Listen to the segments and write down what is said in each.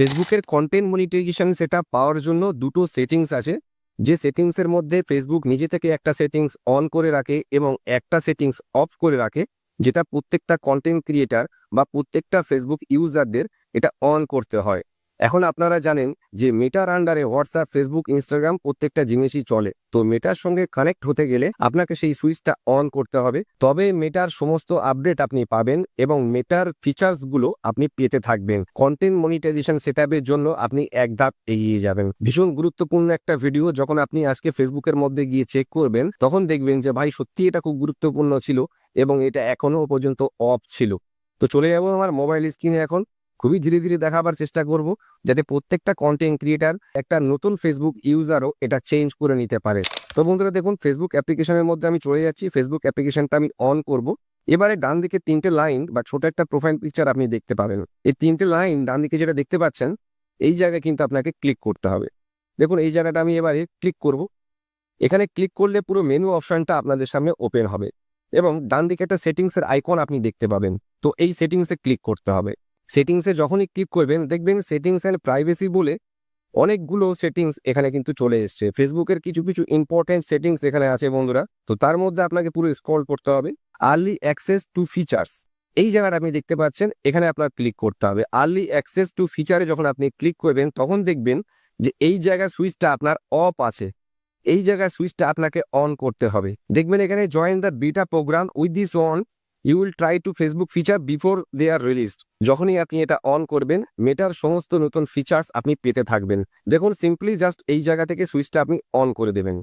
ফেসবুকের content monetization setup পাওয়ার জন্য দুটো সেটিংস আছে, যে সেটিংসের মধ্যে ফেসবুক নিজে থেকে একটা সেটিংস অন করে রাখে এবং একটা সেটিংস অফ করে রাখে, যেটা প্রত্যেকটা কন্টেন্ট ক্রিয়েটার বা প্রত্যেকটা ফেসবুক ইউজারদের এটা অন করতে হয়। এখন আপনারা জানেন যে মেটার আন্ডারে হোয়াটসঅ্যাপ, ফেসবুক, ইনস্টাগ্রাম প্রত্যেকটা জিনিসই চলে। তো মেটার সঙ্গে কানেক্ট হতে গেলে আপনাকে সেই সুইচটা অন করতে হবে, তবে মেটার সমস্ত আপডেট আপনি পাবেন এবং মেটার ফিচার্সগুলো আপনি পেতে থাকবেন। কন্টেন্ট মনিটাইজেশন সেটআপের জন্য আপনি এক ধাপ এগিয়ে যাবেন। ভীষণ গুরুত্বপূর্ণ একটা ভিডিও, যখন আপনি আজকে ফেসবুকের মধ্যে গিয়ে চেক করবেন তখন দেখবেন যে ভাই সত্যি এটা খুব গুরুত্বপূর্ণ ছিল এবং এটা এখনো পর্যন্ত অফ ছিল। তো চলে যাবো আমার মোবাইল স্ক্রিনে, এখন খুবই ধীরে ধীরে দেখাবার চেষ্টা করব যাতে প্রত্যেকটা কন্টেন্ট ক্রিয়েটার, একটা নতুন ফেসবুক ইউজারও এটা চেঞ্জ করে নিতে পারে। তো বন্ধুরা দেখুন, ফেসবুক অ্যাপ্লিকেশনের মধ্যে আমি চলে যাচ্ছি, ফেসবুক অ্যাপ্লিকেশনটা আমি অন করব। এবারে ডান দিকে তিনটে লাইন বা ছোট একটা প্রোফাইল পিকচার আপনি দেখতে পাবেন। এই তিনটে লাইন ডান দিকে যেটা দেখতে পাচ্ছেন, এই জায়গায় কিন্তু আপনাকে ক্লিক করতে হবে। দেখুন এই জায়গাটা আমি এবারে ক্লিক করব। এখানে ক্লিক করলে পুরো মেনু অপশনটা আপনাদের সামনে ওপেন হবে এবং ডান দিকে একটা সেটিংসের আইকন আপনি দেখতে পাবেন। তো এই সেটিংসে ক্লিক করতে হবে। সেটিংসে যখনই ক্লিক করবেন দেখবেন সেটিংস অ্যান্ড প্রাইভেসি বলে অনেকগুলো সেটিংস এখানে কিন্তু চলে এসছে। ফেসবুকের কিছু কিছু ইম্পর্টেন্ট সেটিংস এখানে আছে বন্ধুরা। তো তার মধ্যে আপনাকে পুরো স্ক্রল করতে হবে। আর্লি অ্যাক্সেস টু ফিচার্স, এই জায়গাটা আপনি দেখতে পাচ্ছেন, এখানে আপনার ক্লিক করতে হবে। আর্লি অ্যাক্সেস টু ফিচারে যখন আপনি ক্লিক করবেন তখন দেখবেন যে এই জায়গার সুইচটা আপনার অফ আছে, এই জায়গায় সুইচটা আপনাকে অন করতে হবে। দেখবেন এখানে join the beta program with this on, you will try to Facebook feature before they are released. যখনই আপনি এটা অন করবেন মেটার সমস্ত নতুন ফিচার্স আপনি পেতে থাকবেন। দেখুন সিম্পলি জাস্ট এই জায়গা থেকে সুইচটা আপনি অন করে দেবেন।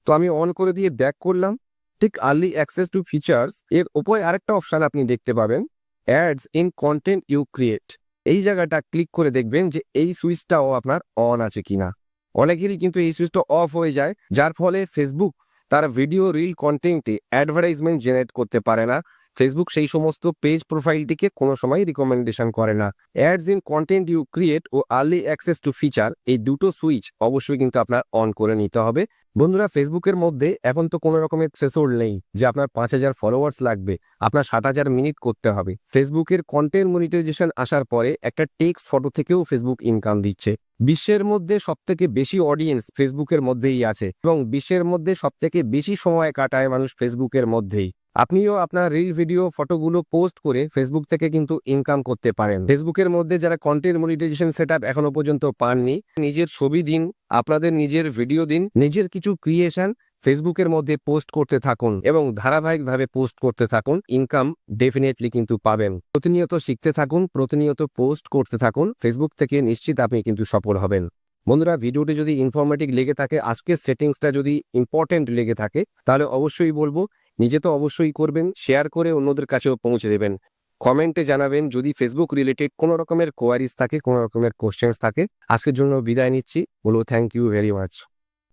তো আমি অন করে দিয়ে ব্যাক করলাম। ঠিক আর্লি অ্যাক্সেস টু ফিচার্স এর উপরে আরেকটা অপশন আপনি দেখতে পাবেন, ads in content you create. এই জায়গাটা ক্লিক করে দেখবেন যে এই সুইচটাও আপনার অন আছে কিনা। অনেকেরই কিন্তু এই সুইচটা অফ হয়ে যায়, যার ফলে ফেসবুক তার ভিডিও রিল কন্টেন্টে অ্যাডভার্টাইজমেন্ট জেনারেট করতে পারে না। ফেসবুক সেই সমস্ত পেজ প্রোফাইলটিকে কোনো সময় রিকমেন্ডেশন করে না। Ads in content you create ও আর্লি অ্যাক্সেস টু ফিচার, এই দুটো সুইচ অবশ্যই কিন্তু আপনার অন করে নিতে হবে। বন্ধুরা ফেসবুকের মধ্যে এখন তো কোনো রকমের থ্রেশহোল্ড নেই যে আপনার 5,000 ফলোয়ার্স লাগবে, আপনার 60,000 মিনিট করতে হবে। ফেসবুকের কন্টেন্ট মনিটাইজেশন আসার পরে একটা টেক্সট ফটো থেকেও ফেসবুক ইনকাম দিচ্ছে। বিশ্বের মধ্যে সবথেকে বেশি অডিয়েন্স ফেসবুকের মধ্যেই আছে এবং বিশ্বের মধ্যে সবথেকে বেশি সময় কাটায় মানুষ ফেসবুকের মধ্যেই। আপনিও আপনার রিল, ভিডিও, ফটোগুলো পোস্ট করে ফেসবুক থেকে কিন্তু ইনকাম করতে পারেন। ফেসবুকের মধ্যে যারা কন্টেন্ট মনিটাইজেশন সেটআপ এখনো পর্যন্ত পাননি, নিজের ছবি দিন, আপনাদের নিজের ভিডিও দিন, নিজের কিছু ক্রিয়েশন ফেসবুকের মধ্যে পোস্ট করতে থাকুন এবং ধারাবাহিকভাবে পোস্ট করতে থাকুন। ইনকাম ডেফিনেটলি কিন্তু পাবেন। প্রতিনিয়ত শিখতে থাকুন, প্রতিনিয়ত পোস্ট করতে থাকুন, ফেসবুক থেকে নিশ্চিত আপনি কিন্তু সফল হবেন। বন্ধুরা ভিডিওটি যদি ইনফরমেটিভ লেগে থাকে, আজকের সেটিংসটা যদি ইম্পর্টেন্ট লেগে থাকে, তাহলে অবশ্যই বলবো নিজে তো অবশ্যই করবেন, শেয়ার করে অন্যদের কাছেও পৌঁছে দেবেন। কমেন্টে জানাবেন যদি ফেসবুক রিলেটেড কোনো রকমের কোয়ারিজ থাকে, কোনো রকমের কোশ্চেন্স থাকে। আজকের জন্য বিদায় নিচ্ছি, বলবো থ্যাংক ইউ ভেরি মাচ।